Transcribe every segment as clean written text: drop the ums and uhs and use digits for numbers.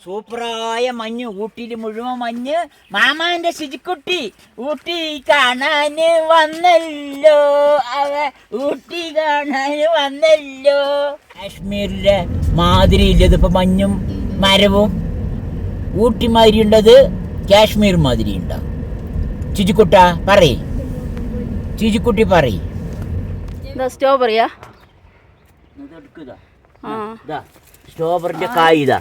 സൂപ്പറായ മഞ്ഞ്, ഊട്ടിയിൽ മുഴുവൻ മഞ്ഞ്. മാമാന്റെ ശുചിക്കുട്ടി ഊട്ടി കാണാന് വന്നല്ലോ, അവ ഊട്ടി കാണാന് വന്നല്ലോ. കാശ്മീരിലെ മാതിരി ഇല്ലത് ഇപ്പൊ മഞ്ഞും മരവും. ഊട്ടി മാതിരി ഉണ്ടത് കാശ്മീർ മാതിരി ഉണ്ടാവും. ചുചിക്കുട്ട പറയ്, ചുചിക്കുട്ടി പറയ്. സ്ട്രോബെറിയാ? സ്ട്രോബറിന്റെ കായ് ഇതാ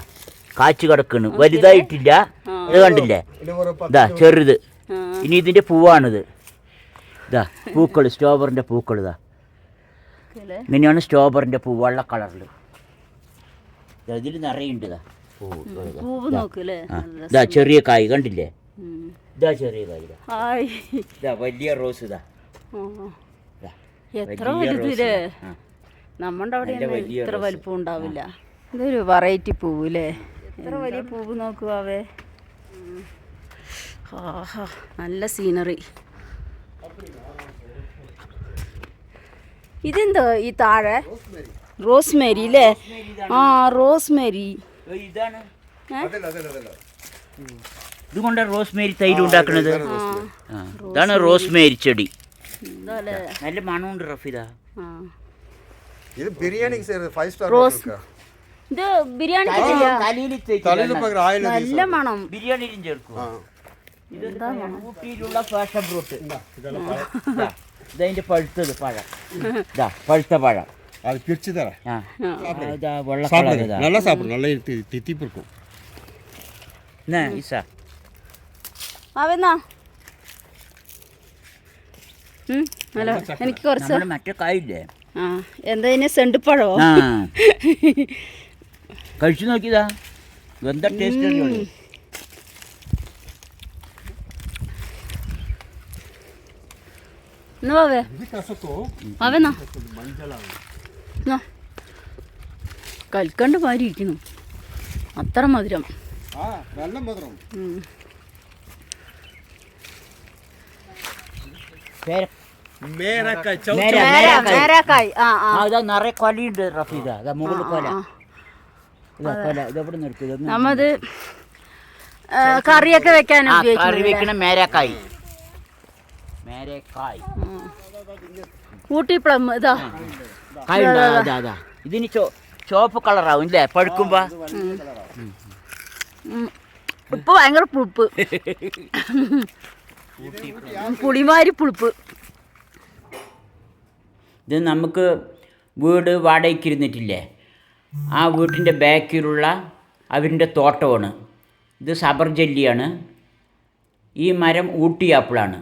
കാച്ചു കിടക്കണ്, വലുതായിട്ടില്ല. ഇത് കണ്ടില്ലേ, ഇതാ ചെറുത്. ഇനി ഇതിന്റെ പൂവാണിത്. ഇതാ പൂക്കൾ, സ്ട്രോബറിന്റെ പൂക്കൾ ഇതാ ഇങ്ങനെയാണ്. സ്ട്രോബറിന്റെ പൂ വെള്ള കളറിൽ ഇതിൽ നിറയുണ്ട്. ഇതാ ചെറിയ കായ് കണ്ടില്ലേ, ഇതാ ചെറിയ കായ്. ഇതാ വലിയ റോസ്. ഇതാ എത്ര വലുതില്ലേ, നമ്മുടെ അവിടെ ഇത്ര വലിപ്പം ഉണ്ടാവില്ല. ഇതൊരു വെറൈറ്റി പൂവില്ലേ, എത്ര വലിയ പൂവ് നോക്കുവാവേ. ആഹാ, നല്ല സീനറി. ഇതെന്തോ ഈ താഴെ റോസ്മേരി അല്ലേ? ആ റോസ്മേരി. ഇതുകൊണ്ട് റോസ്മേരി തൈര് ഉണ്ടാക്കുന്നത്. ഇതാണ് റോസ്മേരി ചെടി. നല്ല മണമുണ്ട് റഫീദ. ഇത് ബിരിയാണി 5 സ്റ്റാർ ഇത് ബിരിയാണി നല്ല മണം. ബിരിയാണിയിലും ചേർക്കും. ഊട്ടിയിലുള്ള പാഷൻ ഫ്രൂട്ട്. ഇതതിന്റെ പഴുത്തത് പഴം, പഴുത്ത പഴം. അത് പിരിച്ചു തരാം. വെള്ള നല്ല സാപ്പിടും, നല്ല തിത്തിപ്പിടിക്കും. ഹലോ, എനിക്ക് കുറച്ച് മറ്റേ കായില്ലേ, എന്താ സെണ്ടുപ്പഴോ കഴിച്ചു നോക്കിയതാ, എന്താ ടേസ്റ്റ് അറിയുള്ളൂ. കൽക്കണ്ട് മാരി ഇരിക്കുന്നു, അത്ര മധുരം. നിറയെ കൊലയുണ്ട് റഫീദ, മുകളിൽ കൊല. നമ്മത് കറിയൊക്കെ വെക്കാൻ കറി വെക്കണ മേരക്കായ്. മേരക്കായ് ഊട്ടി പ്ലം. ഇതാ ഇതിന് ചുവപ്പ് കളറാവും ഇല്ലേ പഴുക്കുമ്പോ. ഉപ്പ് ഭയങ്കര പുളിപ്പ്, പുളിമാരി പുളിപ്പ്. ഇത് നമുക്ക് വീട് വാടകയ്ക്ക് ഇരുന്നിട്ടില്ലേ, ആ വീട്ടിൻ്റെ ബാക്കിലുള്ള അവരിൻ്റെ തോട്ടമാണ്. ഇത് സബർജല്ലിയാണ്. ഈ മരം ഊട്ടി ആപ്പിളാണ്.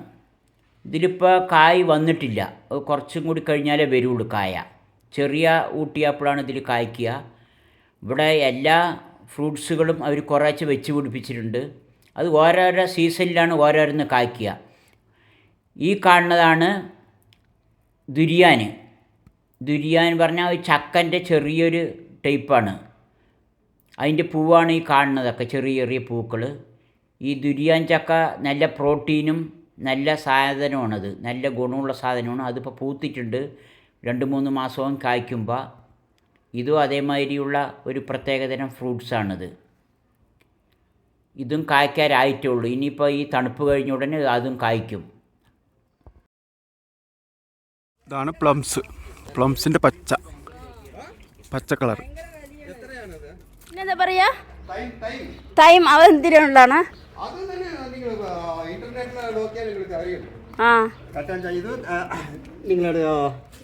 ഇതിലിപ്പോൾ കായ് വന്നിട്ടില്ല, കുറച്ചും കൂടി കഴിഞ്ഞാലേ വരുള്ളൂ കായ. ചെറിയ ഊട്ടി ആപ്പിളാണ് ഇതിൽ കായ്ക്കുക. ഇവിടെ എല്ലാ ഫ്രൂട്ട്സുകളും അവർ കുറേശ്ശെ വെച്ച് പിടിപ്പിച്ചിട്ടുണ്ട്. അത് ഓരോരോ സീസണിലാണ് ഓരോരോന്ന് കായ്ക്കുക. ഈ കാണുന്നതാണ് ദുരിയാൻ. ദുരിയാൻ പറഞ്ഞാൽ ചക്കൻ്റെ ചെറിയൊരു ടൈപ്പാണ്. അതിൻ്റെ പൂവാണ് ഈ കാണുന്നതൊക്കെ, ചെറിയ ചെറിയ പൂക്കൾ. ഈ ദുരിയാൻ ചക്ക നല്ല പ്രോട്ടീനും നല്ല സാധനമാണത്, നല്ല ഗുണമുള്ള സാധനമാണ്. അതിപ്പോൾ പൂത്തിട്ടുണ്ട്, 2-3 മാസവും കായ്ക്കുമ്പോൾ. ഇതും അതേമാതിരിയുള്ള ഒരു പ്രത്യേകതരം ഫ്രൂട്ട്സാണിത്. ഇതും കായ്ക്കാറായിട്ടേ ഉള്ളൂ. ഇനിയിപ്പോൾ ഈ തണുപ്പ് കഴിഞ്ഞ ഉടനെ അതും കായ്ക്കും. ഇതാണ് പ്ലംസ്, പ്ലംസിൻ്റെ പച്ച കളർ. എന്താ പറയാ, ടൈം അവ എന്തിനാണ്?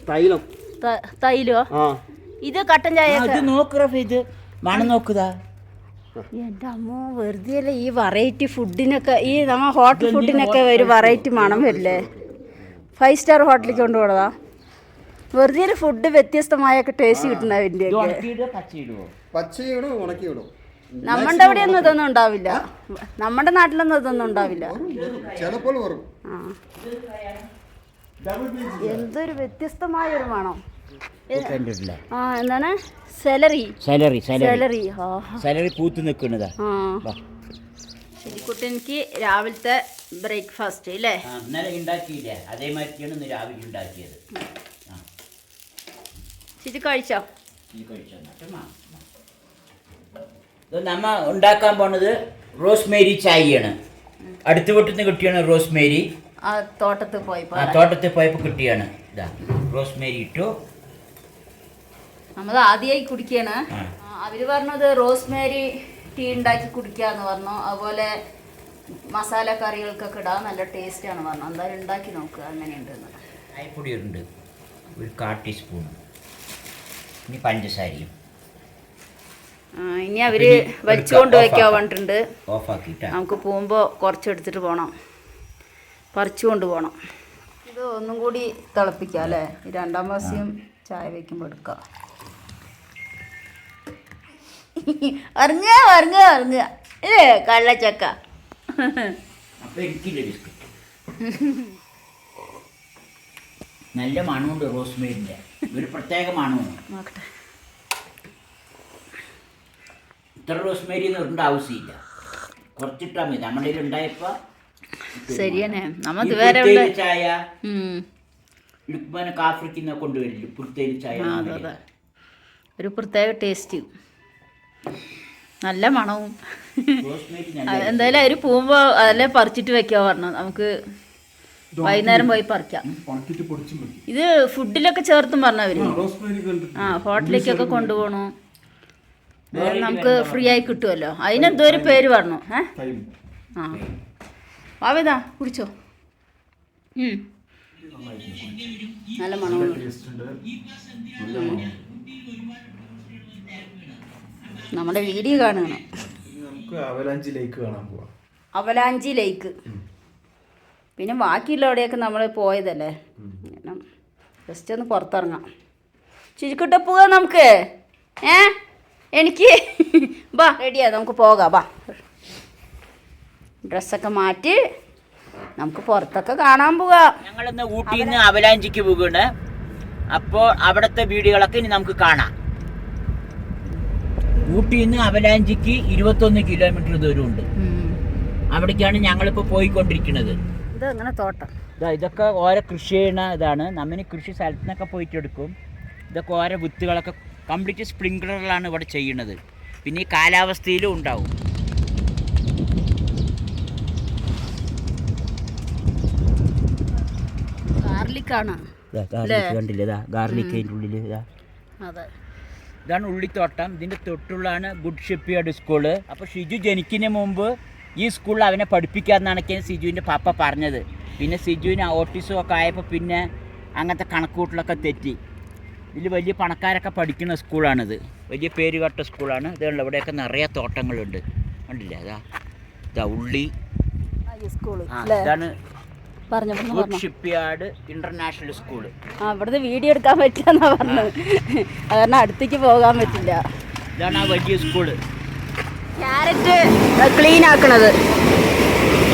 തൈലോ? ഇത് കട്ടൻ ചായ. ഇത് മണം നോക്കുതാ. എൻ്റെ അമ്മോ, വെറുതെ അല്ലേ ഈ വെറൈറ്റി ഫുഡിനൊക്കെ, ഈ നമ്മ ഹോട്ടൽ ഫുഡിനൊക്കെ ഒരു വെറൈറ്റി മണം വരില്ലേ. 5 സ്റ്റാർ ഹോട്ടലിൽ കൊണ്ടുപോകണതാ. വെറുതെ ഫുഡ് വ്യത്യസ്തമായൊക്കെ ടേസ്റ്റ് കിട്ടുന്ന അതിൻ്റെ നമ്മുടെ അവിടെയൊന്നും ഇതൊന്നും ഉണ്ടാവില്ല, നമ്മുടെ നാട്ടിലൊന്നും ഇതൊന്നും ഉണ്ടാവില്ല. എന്തൊരു വ്യത്യസ്തമായൊരു മണം. ആ എന്താണ്, സെലറി. സാലറി സെലറി സാലറി പൂത്ത് നിൽക്കുന്നതാ. ശരിക്കുട്ടി, എനിക്ക് രാവിലത്തെ ബ്രേക്ക്ഫാസ്റ്റ് അല്ലേ ഇന്നലെ ഉണ്ടാക്കിയില്ലേ, അതേമാതിരിയാണ് ഇന്ന് രാവിലെ ഉണ്ടാക്കിയത്. ശരി, കഴിച്ചോ? നമ്മ ഉണ്ടാക്കാൻ പോണത് റോസ്മേരി ചായയാണ്. അടുത്ത വീട്ടിൽ നിന്ന് കിട്ടിയാണ് റോസ്മേരി. തോട്ടത്തിൽ പോയപ്പോൾ കിട്ടിയാണ്. ഇതാ റോസ്മേരി ഇട്ടു. നമ്മൾ ആദ്യമായി കുടിക്കാണ്. അവര് പറഞ്ഞത് റോസ്മേരി ടീ ഉണ്ടാക്കി കുടിക്കാന്ന് പറഞ്ഞു. അതുപോലെ മസാല കറികൾക്കൊക്കെ ഇടാൻ നല്ല ടേസ്റ്റ് ആണ് പറഞ്ഞു. എന്തായാലും ഉണ്ടാക്കി നോക്കുക എങ്ങനെയുണ്ടെന്ന്. ചായപ്പൊടി ഉണ്ട് ഒരു 1/4 ടീസ്പൂൺ. ഇനി പഞ്ചസാരയും. ഇനി അവര് വലിച്ചുകൊണ്ട് വയ്ക്കാൻ പറഞ്ഞിട്ടുണ്ട്. ഓഫാക്കിട്ടാ നമുക്ക് പോകുമ്പോ കുറച്ചെടുത്തിട്ട് പോണം, പറിച്ചുകൊണ്ട് പോണം. ഇത് ഒന്നും കൂടി തിളപ്പിക്കാം അല്ലേ? രണ്ടാം പ്രാവശ്യം ചായ വയ്ക്കുമ്പോൾ എടുക്കാം. അറിഞ്ഞ ഇല്ലേ കള്ളച്ചക്ക. നല്ല മണമുണ്ട് റോസ്മേരിന്റെ, ഒരു പ്രത്യേക മണമാണ്. നോക്കട്ടെ. ഇത്ര റോസ്മേരി എന്ന് പറഞ്ഞ ആവശ്യമില്ല, കുറച്ചിട്ടാ മതി. നമ്മുടെ കയ്യിൽ ഉണ്ടായപ്പോ ശരിയാണ്. നമ്മ ഇതുവരെ ചായ ലുക്മാനൊക്കെ ആഫ്രിക്കുന്ന കൊണ്ടുവരില്ല പുറത്തേരി ചായ. ഒരു പ്രത്യേക ടേസ്റ്റ്, നല്ല മണവും. എന്തായാലും അവര് പോകുമ്പോ അതല്ലേ പറിച്ചിട്ട് വെക്കാ പറഞ്ഞു. നമുക്ക് വൈകുന്നേരം പോയി പറിക്കാം. ഇത് ഫുഡിലൊക്കെ ചേർത്തും പറഞ്ഞവര്. ഹോട്ടലിലേക്കൊക്കെ കൊണ്ടുപോകണു. നമുക്ക് ഫ്രീ ആയി കിട്ടുമല്ലോ. അതിനെന്തോ ഒരു പേര് പറഞ്ഞു. വാവേദാ കുടിച്ചോ. നല്ല മണമുണ്ട്. നമ്മുടെ വീഡിയോ കാണണം. അവലാഞ്ചി ലേക്ക്. പിന്നെ ബാക്കിയുള്ള അവിടെയൊക്കെ നമ്മൾ പോയതല്ലേ, ജസ്റ്റ് ഒന്ന് പുറത്തിറങ്ങാം. ചുരുക്കിട്ട് പോവാ നമുക്ക്. എനിക്ക് ബാ റെഡിയാ, നമുക്ക് പോകാം. ബാ ഡ്രസ്സൊക്കെ മാറ്റി നമുക്ക് പുറത്തൊക്കെ കാണാൻ പോകാം. ഞങ്ങളിന്ന് ഊട്ടിയിൽ നിന്ന് അവലാഞ്ചിക്ക് പോകുകയാണ്. അപ്പോൾ അവിടുത്തെ വീഡിയോകളൊക്കെ ഇനി നമുക്ക് കാണാം. ഊട്ടിയിൽ നിന്ന് അവലാഞ്ചിക്ക് 21 കിലോമീറ്റർ ദൂരമുണ്ട്. അവിടേക്കാണ് ഞങ്ങളിപ്പോൾ പോയിക്കൊണ്ടിരിക്കുന്നത്. ഇത് അങ്ങനെ തോട്ടം. ഇതൊക്കെ ഓരോ കൃഷി ചെയ്യണ ഇതാണ്. നമ്മിന് കൃഷി സ്ഥലത്ത് നിന്നൊക്കെ പോയിട്ട് എടുക്കും. ഇതൊക്കെ ഓരോ വിത്തുകളൊക്കെ കംപ്ലീറ്റ് സ്പ്രിങ്ക്ലറിലാണ് ഇവിടെ ചെയ്യുന്നത്. പിന്നെ ഈ കാലാവസ്ഥയിലും ഉണ്ടാവും. ഗാർലിക്കാണ്. കണ്ടില്ലേ, ഗാർലിക്ക് അതിൻ്റെ ഉള്ളിൽ. ഇതാണ് ഉള്ളിത്തോട്ടം. ഇതിൻ്റെ തൊട്ടുള്ളതാണ് ഗുഡ് ഷിപ്പ്യാർഡ് സ്കൂള്. അപ്പോൾ ഷിജു ജനിക്കുന്നതിന് മുമ്പ് ഈ സ്കൂളിൽ അവനെ പഠിപ്പിക്കാമെന്നാണ് സിജുവിൻ്റെ പാപ്പ പറഞ്ഞത്. പിന്നെ സിജുവിന് ഓട്ടിസം ഒക്കെ ആയപ്പോൾ പിന്നെ അങ്ങനത്തെ കണക്കൂട്ടിലൊക്കെ തെറ്റി. ഇതിൽ വലിയ പണക്കാരൊക്കെ പഠിക്കുന്ന സ്കൂളാണിത്. വലിയ പേര് കേട്ട സ്കൂളാണ്. ഇതുള്ള ഇവിടെയൊക്കെ നിറയെ തോട്ടങ്ങളുണ്ട്. കണ്ടില്ലേ, ഇതാ ഉള്ളി. ഇതാണ് ഗുഡ് ഷിപ്പ്യാർഡ് ഇന്റർനാഷണൽ സ്കൂള്. ഇവിടുത്തെ വീഡിയോ എടുക്കാൻ പറ്റില്ലെന്നാ പറഞ്ഞത്. കാരണം അടുത്തേക്ക് പോകാൻ പറ്റില്ല. ഇതാണ് ആ വലിയ സ്കൂള്. ക്യാരറ്റ് ക്ലീൻ ആക്കണത്,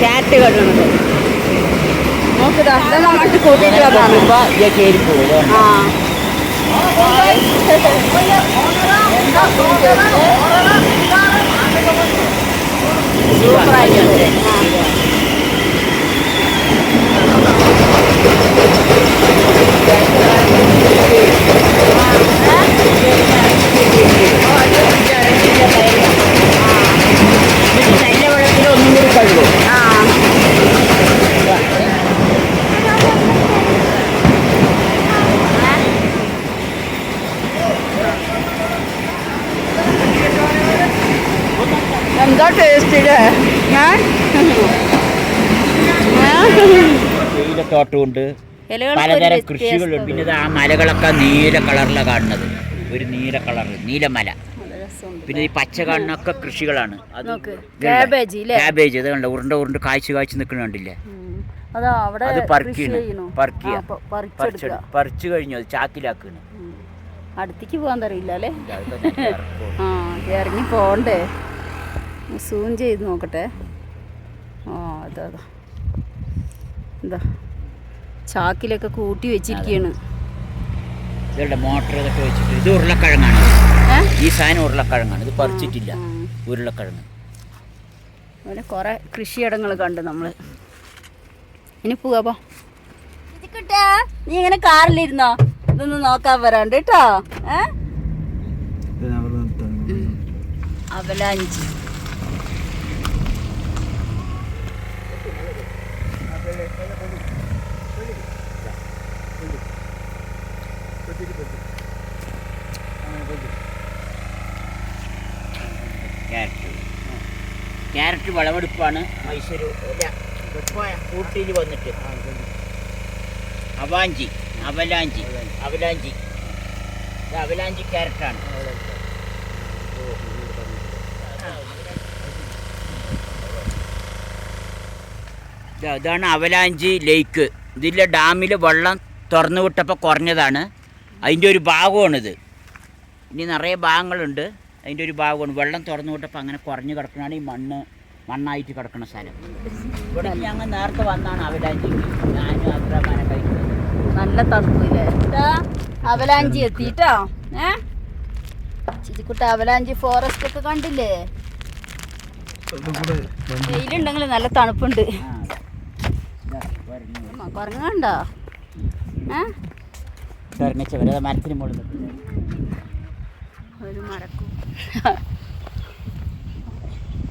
ക്യാരറ്റ് കഴുകണത്. നോക്കുക, അങ്ങോട്ട് കൂട്ടിയിട്ട് കയറി പോകും. സൂപ്പറായിട്ട്. നല്ല വെള്ളത്തിൽ ഒന്നും കൂടി കഴുകും. എന്താ ടേസ്റ്റില്. തേയിലത്തോട്ടമുണ്ട്, പലതരം കൃഷികളുണ്ട്. പിന്നെ ഇത് ആ മലകളൊക്കെ നീല കളറിലാണ് കാണുന്നത്. ഒരു നീല കളർ, നീലമല. പിന്നെ ഈ പച്ച കാണുന്നൊക്കെ കൃഷികളാണ്. അത് ക്യാബേജ്. ഇത് കണ്ട ഉരുണ്ട കായ്ച്ചു നിൽക്കുന്ന കണ്ടില്ലേ. അത് പറിച്ചു കഴിഞ്ഞു. അത് ചാക്കിലാക്കുന്നു. അടുത്തേക്ക് പോകാൻ അറിയില്ല അല്ലേ. ഇറങ്ങി പോണ്ടേ. സൂം ചെയ്ത് നോക്കട്ടെ. അതാ എന്താ ചാക്കിലൊക്കെ കൂട്ടി വെച്ചിരിക്കുകയാണ്. മോട്ടർ ഇതൊക്കെ വെച്ചിട്ട്. ഇത് ഉരുളക്കിഴങ്ങാണ്. ഈ സാധനം ഉരുളക്കിഴങ്ങാണ്. ഇത് പറിച്ചിട്ടില്ല, ഉരുളക്കിഴങ്ങ്. അങ്ങനെ കുറെ കൃഷിയിടങ്ങൾ കണ്ട് നമ്മള്. ഇനി പോവാ. നീ ഇങ്ങനെ കാറിലിരുന്നോ? ഇതൊന്ന് നോക്കാൻ വരാണ്ട് കേട്ടോ. അവലാഞ്ചി. ക്യാരറ്റ് വിളവെടുപ്പാണ് മൈസൂർ ഊട്ടിയിൽ വന്നിട്ട്. അവലാഞ്ചി അവലാഞ്ചി ക്യാരറ്റാണ്. ഇതാണ് അവലാഞ്ചി ലേക്ക്. ഇതിലെ ഡാമിൽ വെള്ളം തുറന്നു വിട്ടപ്പോൾ കുറഞ്ഞതാണ്. അതിൻ്റെ ഒരു ഭാഗമാണിത്. ഇനി നിറയെ ഭാഗങ്ങളുണ്ട്. അതിൻ്റെ ഒരു ഭാഗമാണ് വെള്ളം തുറന്നു വിട്ടപ്പോൾ അങ്ങനെ കുറഞ്ഞു കിടക്കണതാണ് ഈ മണ്ണായിട്ട് കിടക്കുന്ന സ്ഥലം. ഇവിടെ ഞങ്ങൾ നേരത്തെ വന്നാണ് അവലാഞ്ചിക്ക്. ഞാനും അബ്രഹാനെ കഴിക്കുന്നത്. നല്ല തണുപ്പില്ലേ? അവലാഞ്ചി എത്തിട്ടോ. ചിരിക്കുട്ട അവലാഞ്ചി ഫോറസ്റ്റ് ഒക്കെ കണ്ടില്ലേ? വെയിലുണ്ടെങ്കിൽ നല്ല തണുപ്പുണ്ട്. കുറങ്ങണ്ടോ? മരത്തിന് മുകളിൽ ഒരു മരക്കും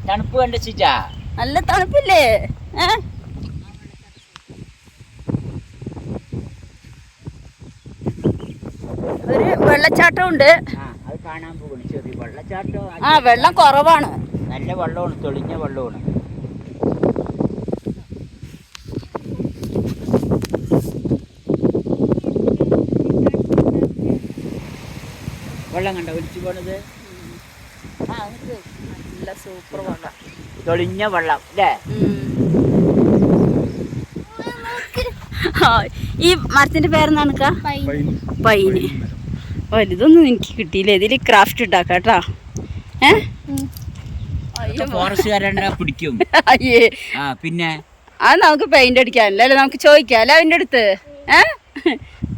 തണുപ്പ് കണ്ട ചിച്ചാ നല്ല തണുപ്പില്ലേ? ഒരു വെള്ളച്ചാട്ടം ഉണ്ട്. അത് കാണാൻ പോകുന്നു. ചെറിയ വെള്ളച്ചാട്ടം. വെള്ളം കുറവാണ്. നല്ല വെള്ളമാണ്, തെളിഞ്ഞ വെള്ളമാണ്. വെള്ളം കണ്ട ഒലിച്ചു പോണത്. നല്ല സൂപ്പർ വെള്ളം, തെളിഞ്ഞ വെള്ളം അല്ലേ? ഈ മരത്തിന്റെ പേരെന്താണ്? പൈന്. വലുതൊന്നും എനിക്ക് കിട്ടിയില്ല. ഇതിൽ ക്രാഫ്റ്റ് ഉണ്ടാക്കാട്ടാ. ഫോറസ്റ്റുകാരെ പിടിക്കും. അയ്യേ, പിന്നെ അത് നമുക്ക് പെയിന്റ് അടിക്കാനല്ലേ? അല്ലെ നമുക്ക് ചോദിക്കാല്ലേ അവൻ്റെ അടുത്ത്.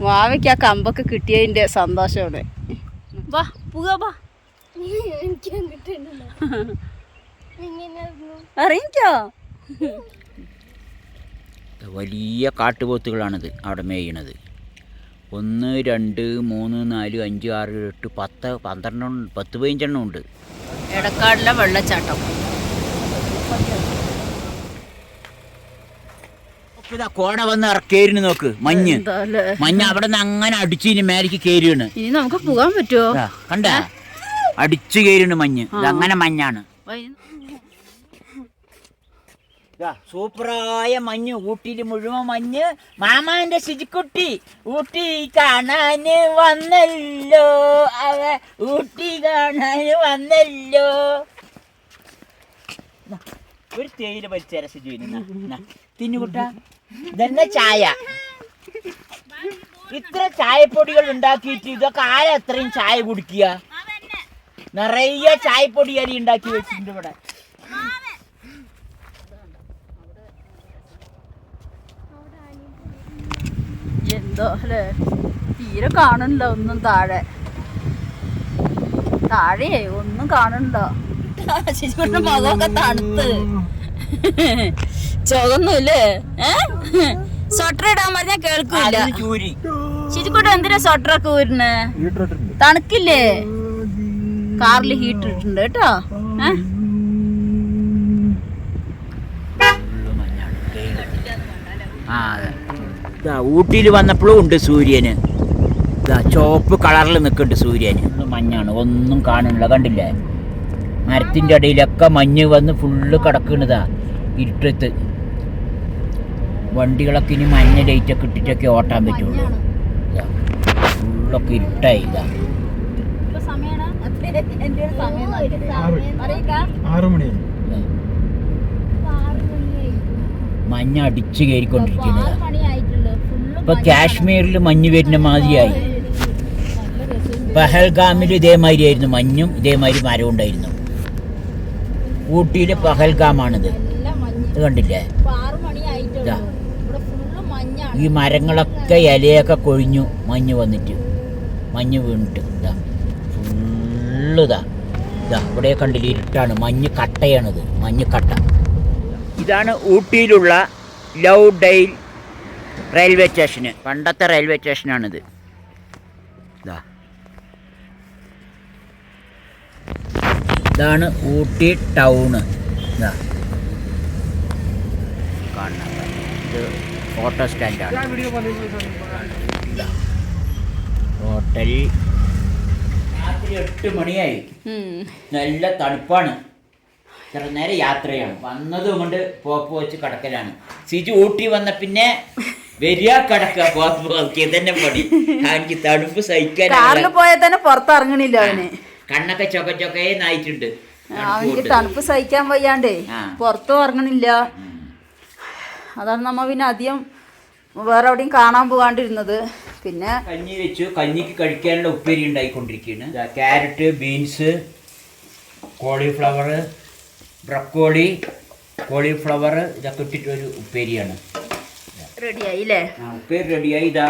വാവയ്ക്ക് ആ കമ്പൊക്കെ കിട്ടിയതിന്റെ സന്തോഷമാണ്. വാ പോകാ, വാ അറിയിക്കോ. വലിയ കാട്ടുപോത്തുകളാണിത് അവിടെ മേയണത്. 1 2 3 4 5 6 8 10 12 10 15 ഉണ്ട്. എടക്കാടിലെ വെള്ളച്ചാട്ടം. ഇതാ കോട വന്ന് കയറിന് നോക്ക്. മഞ്ഞ് അവിടെ നിന്ന് അങ്ങനെ അടിച്ച് ഇനി മേലേക്ക് കയറിയാണ്. ഇനി നമുക്ക് പോകാൻ പറ്റുമോ? കണ്ട അടിച്ചു കയറിയാണ് മഞ്ഞ്. അങ്ങനെ മഞ്ഞാണ്. സൂപ്പറായ മഞ്ഞ്. ഊട്ടിയിൽ മുഴുവൻ മഞ്ഞ്. മാമാന്റെ ശിജിക്കുട്ടി ഊട്ടി കാണാന് വന്നല്ലോ. ഊട്ടി കാണാന് വന്നല്ലോ. ഒരു തേയില വലിച്ചേര ശിജുവിന് തിന്നുകുട്ട. ഇതന്നെ ചായ. ഇത്ര ചായപ്പൊടികൾ ഉണ്ടാക്കിയിട്ട് ഇതൊക്കെ ആരാ എത്രയും ചായ കുടിക്കുക? നിറയെ ചായപ്പൊടി അരി ഉണ്ടാക്കി വെച്ചിട്ടുണ്ട് ഇവിടെ. എന്തോ അല്ലേ, തീരെ കാണണില്ല ഒന്നും. താഴെ ഒന്നും കാണണ്ടോ? ശരിക്കും മുഖമൊക്കെ തണുത്ത് ചുവന്നൂല്ലേ? സ്വട്ടർ ഇടാൻ പറഞ്ഞാ കേൾക്കൂല. ശരിക്കൂട്ട എന്തിനാ സ്വട്ടറൊക്കെ ഊരിന്? തണുക്കില്ലേ? കാറിൽ ഹീറ്റർ ഇട്ടിട്ടുണ്ട് കേട്ടോ. ഊട്ടിയിൽ വന്നപ്പോഴും ഉണ്ട് സൂര്യന്. ചുവപ്പ് കളറിൽ നിൽക്കുന്നുണ്ട് സൂര്യന്. മഞ്ഞാണ്, ഒന്നും കാണുന്നില്ല. കണ്ടില്ലേ? മരത്തിൻ്റെ ഇടയിലൊക്കെ മഞ്ഞ് വന്ന് ഫുള്ള് കിടക്കുന്നതാ ഇരുട്ടത്ത്. വണ്ടികളൊക്കെ ഇനി മഞ്ഞ ലൈറ്റൊക്കെ ഇട്ടിട്ടൊക്കെ ഓട്ടാൻ പറ്റുള്ളൂ. ഫുള്ളൊക്കെ ഇരുട്ടായി. മഞ്ഞ അടിച്ചു കയറിക്കൊണ്ടിരിക്കുന്നത്. ഇപ്പൊ കാശ്മീരിൽ മഞ്ഞ് വരുന്ന മാതിരിയായി. പഹൽഗാമിൽ ഇതേമാതിരി ആയിരുന്നു. മഞ്ഞും ഇതേമാതിരി മരവും ഉണ്ടായിരുന്നു. ഊട്ടിയിലെ പഹൽഗാമാണിത്. ഇത് കണ്ടില്ലേ? ഈ മരങ്ങളൊക്കെ ഇലയൊക്കെ കൊഴിഞ്ഞു മഞ്ഞ് വന്നിട്ട്, മഞ്ഞ് വീണിട്ട്. ഫുള്ളിതാ ഇവിടെ കണ്ടില്ല, ഇരുട്ടാണ്. മഞ്ഞ് കട്ടയാണിത്, മഞ്ഞ് കട്ട. ഇതാണ് ഊട്ടിയിലുള്ള ലൗഡെയിൽ റെയിൽവേ സ്റ്റേഷന്. പണ്ടത്തെ റെയിൽവേ സ്റ്റേഷനാണിത്. ഇതാണ് ഊട്ടി ടൗണ്. ഇതാ കാണണം, ഇത് ഫോട്ടോ സ്റ്റാൻഡാണ്. ഹോട്ടൽ രാത്രി 8 മണിയായി. നല്ല തണുപ്പാണ്. ഇത്ര നേരം യാത്രയാണ്. വന്നതും കൊണ്ട് പോപ്പ് വെച്ച് കിടക്കലാണ്. സിജു ഊട്ടി വന്ന പിന്നെ വരിക കിടക്കുക, പോപ്പ് നോക്കി തന്നെ പണി. എനിക്ക് തണുപ്പ് സഹിക്കാൻ പോയാൽ തന്നെ പുറത്തിറങ്ങണില്ല അവന്. കണ്ണൊക്കെ ചൊക്കേ നായിട്ടുണ്ട്. അവനിക്ക് തണുപ്പ് സഹിക്കാൻ വയ്യാണ്ടേ പുറത്തും ഇറങ്ങണില്ല. അതാണ് നമ്മ പിന്നെ അധികം വേറെ എവിടെയും കാണാൻ പോകാണ്ടിരുന്നത്. പിന്നെ കഞ്ഞി വെച്ചു. കഞ്ഞിക്ക് കഴിക്കാനുള്ള ഉപ്പേരി ഉണ്ടായിക്കൊണ്ടിരിക്കുകയാണ്. Carrot, beans, cauliflower, broccoli, cauliflower ഇതൊക്കെ ഇട്ടിട്ടൊരു ഉപ്പേരിയാണ്. റെഡിയായില്ലേ? ഉപ്പേരി റെഡിയായി. ഇതാ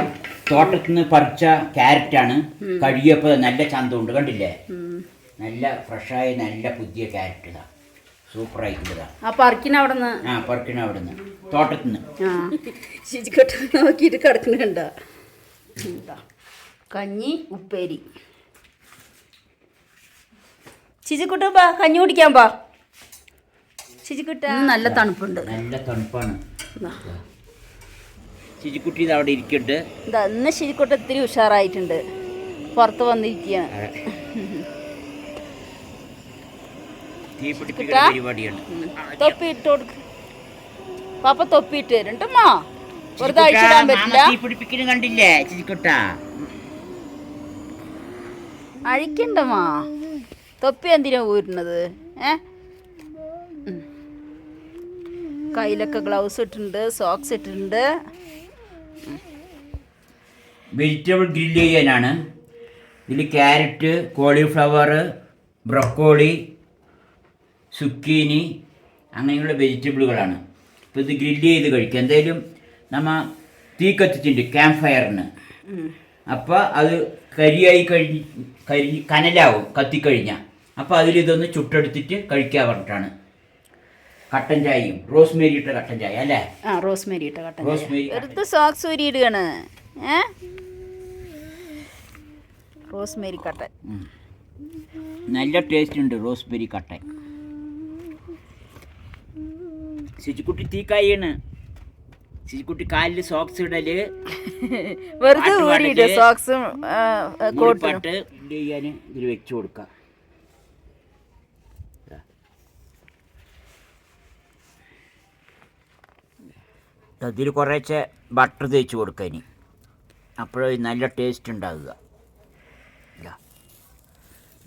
തോട്ടത്തിൽ നിന്ന് പറിച്ച ക്യാരറ്റാണ്. കഴിയപ്പോൾ നല്ല ചന്തമുണ്ട്, കണ്ടില്ലേ? നല്ല ഫ്രഷായ നല്ല പുതിയ ക്യാരറ്റ്. ഇതാ സൂപ്പറായിട്ടുള്ളതാ. പറിക്കണ അവിടെ നിന്ന് പറിക്കണ അവിടെ നിന്ന് തോട്ടത്തിൽ നിന്ന്. ശുചിക്കട്ട നോക്കിയിട്ട് കിടക്കണുണ്ട. കഞ്ഞി ഉപ്പേരി. ശുചിക്കുട്ട ബാ കഞ്ഞി കുടിക്കാൻ പാ. ശുചിക്കുട്ട നല്ല തണുപ്പുണ്ട്. നല്ല തണുപ്പാണ്. ശുചിക്കുട്ടി ഇത് അവിടെ ഇരിക്കട്ട്. ഇന്ന് ശുചിക്കുട്ട ഇത്തിരി ഉഷാറായിട്ടുണ്ട്. പുറത്ത് വന്നിരിക്കുകയാണ്. തൊപ്പി ഇട്ട് കൊടുക്ക. പാപ്പ തൊപ്പി ഇട്ട് തരുന്നുണ്ടമ്മാ. വെറുതെ അഴിച്ചിടാൻ പറ്റില്ല. കണ്ടില്ലേ ശുചിക്കുട്ട? അഴിക്കണ്ടമ്മാ. തൊപ്പി എന്തിനാ ഊരുന്നത്? കയ്യിലൊക്കെ ഗ്ലൗസ് ഇട്ടിട്ടുണ്ട്, സോക്സ് ഇട്ടിട്ടുണ്ട്. വെജിറ്റബിൾ ഗ്രില്ല് ചെയ്യാനാണ്. ഇതിൽ ക്യാരറ്റ്, കോളിഫ്ലവർ, ബ്രക്കോളി, സുക്കീനി അങ്ങനെയുള്ള വെജിറ്റബിളുകളാണ്. ഇപ്പോൾ ഇത് ഗ്രില്ല് ചെയ്ത് കഴിക്കുക. എന്തായാലും നമ്മൾ തീ കത്തിച്ചിട്ടുണ്ട് ക്യാമ്പ് ഫയറിന്. അപ്പോൾ അത് കനലാവും കത്തിക്കഴിഞ്ഞാൽ. അപ്പോൾ അതിലിതൊന്ന് ചുട്ടെടുത്തിട്ട് കഴിക്കാൻ പറഞ്ഞിട്ടാണ്. കട്ടൻ ചായയും റോസ്മേരി ഇട്ട കട്ടൻ ചായ അല്ലേ? റോസ്മേരി ഇട്ട കട്ടൻ ചായ. വെറുതെ സോക്സ് ഊരിയിടുകയാണ്. റോസ്മേരി കട്ടൻ നല്ല ടേസ്റ്റ് ഉണ്ട്. റോസ്ബെറി കട്ടൻ. ശുചിക്കുട്ടി തീക്കായാണ്. ശുചിക്കുട്ടി കാലിൽ സോക്സ് ഇടല്, വെറുതെ ഊരിയിട്ട് സോക്സും പാട്ട് ചെയ്യാൻ ഇതിൽ വെച്ചു കൊടുക്കാം. അതിൽ കുറേശ്ശെ ബട്ടർ തേച്ച് കൊടുക്കുക ഇനി. അപ്പോഴേ നല്ല ടേസ്റ്റ് ഉണ്ടാകുക.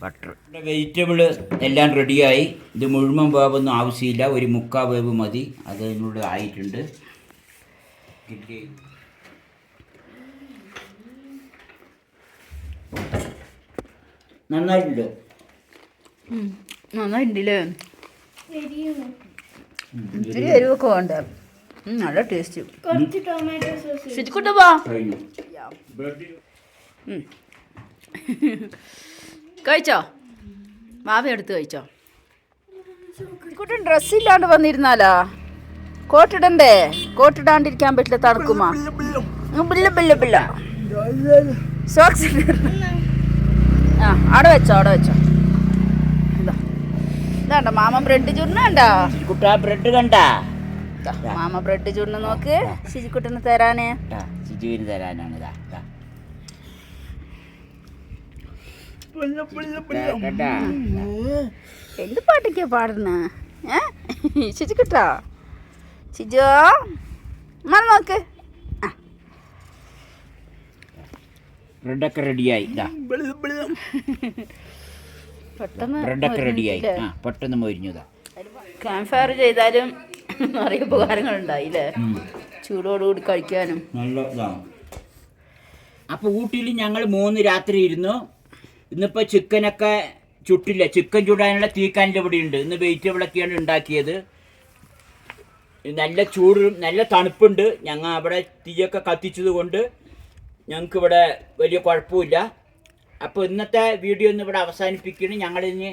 ബട്ടർ. വെജിറ്റബിൾ എല്ലാം റെഡിയായി. ഇത് മുഴുവൻ വേവൊന്നും ആവശ്യമില്ല, ഒരു 3/4 വേവ് മതി. അതിനോട് ആയിട്ടുണ്ട്. നന്നായിട്ടുണ്ട്. നന്നായിട്ടുണ്ടല്ലേ? ഇത്തിരി എരിവൊക്കെ വേണ്ട. നല്ല ടേസ്റ്റ്. ശുചിക്കുട്ട വാ. കഴിച്ചോ? മാവ എടുത്ത് കഴിച്ചോ? കുട്ടൻ ഡ്രസ്സില്ലാണ്ട് വന്നിരുന്നാലാ? കോട്ടിടണ്ടേ? കോട്ടിടാണ്ടിരിക്കാൻ പറ്റില്ല, തണുക്കുമാ. ബില്ല ബില്ല ബില്ല. സോക്സ് അവിടെ വെച്ചോ, അവിടെ വെച്ചോ. ഇതാണ്ട മാമ ബ്രെഡ് ചുരുണുണ്ടോ? ബ്രെഡ് കണ്ടാ? മാമ ബ്രെഡ് ചുരുണ് നോക്ക്. ശുചിക്കുട്ടന് തരാനേ. ശുചിവിന് തരാനാണ്. എന്ത് പാട്ടൊക്കെയാ പാടുന്ന? ശുചിക്കുട്ടാ, ശുചോ മന നോക്ക്. ബ്രെഡൊക്കെ റെഡിയായി. ബ്രെഡൊക്കെ റെഡിയായി. പെട്ടെന്ന് മൊരിഞ്ഞതാ. ക്യാമ്പ് ഫയർ ചെയ്താലും നിറയെ ഉപകാരങ്ങളുണ്ടായില്ലേ? ചൂടോടുകൂടി കഴിക്കാനും നല്ല ഇതാണ്. അപ്പോൾ ഊട്ടിയിൽ ഞങ്ങൾ 3 രാത്രി ഇരുന്നു. ഇന്നിപ്പോൾ ചിക്കനൊക്കെ ചുട്ടില്ല. ചിക്കൻ ചൂടാനുള്ള തീക്കാൻ്റെ ഇവിടെ ഉണ്ട്. ഇന്ന് വെജിറ്റബിളൊക്കെയാണ് ഉണ്ടാക്കിയത്. നല്ല ചൂട്, നല്ല തണുപ്പുണ്ട്. ഞങ്ങൾ അവിടെ തീയൊക്കെ കത്തിച്ചത് കൊണ്ട് ഞങ്ങൾക്കിവിടെ വലിയ കുഴപ്പമില്ല. അപ്പോൾ ഇന്നത്തെ വീഡിയോ ഒന്ന് ഇവിടെ അവസാനിപ്പിക്കുന്നു. ഞങ്ങളിനി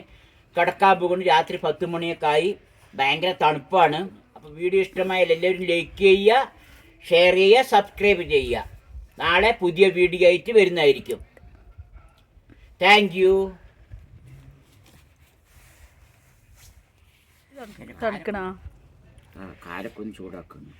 കിടക്കാൻ പോകുന്നു. രാത്രി 10 മണിയൊക്കെ ആയി. ഭയങ്കര തണുപ്പാണ്. അപ്പോൾ വീഡിയോ ഇഷ്ടമായാൽ എല്ലാവരും ലൈക്ക് ചെയ്യുക, ഷെയർ ചെയ്യുക, സബ്സ്ക്രൈബ് ചെയ്യുക. നാളെ പുതിയ വീഡിയോ ആയിട്ട് വരുന്നതായിരിക്കും. Thank you. തണുക്കണോ കാരൊക്കെ ഒന്ന് ചൂടാക്കുന്നു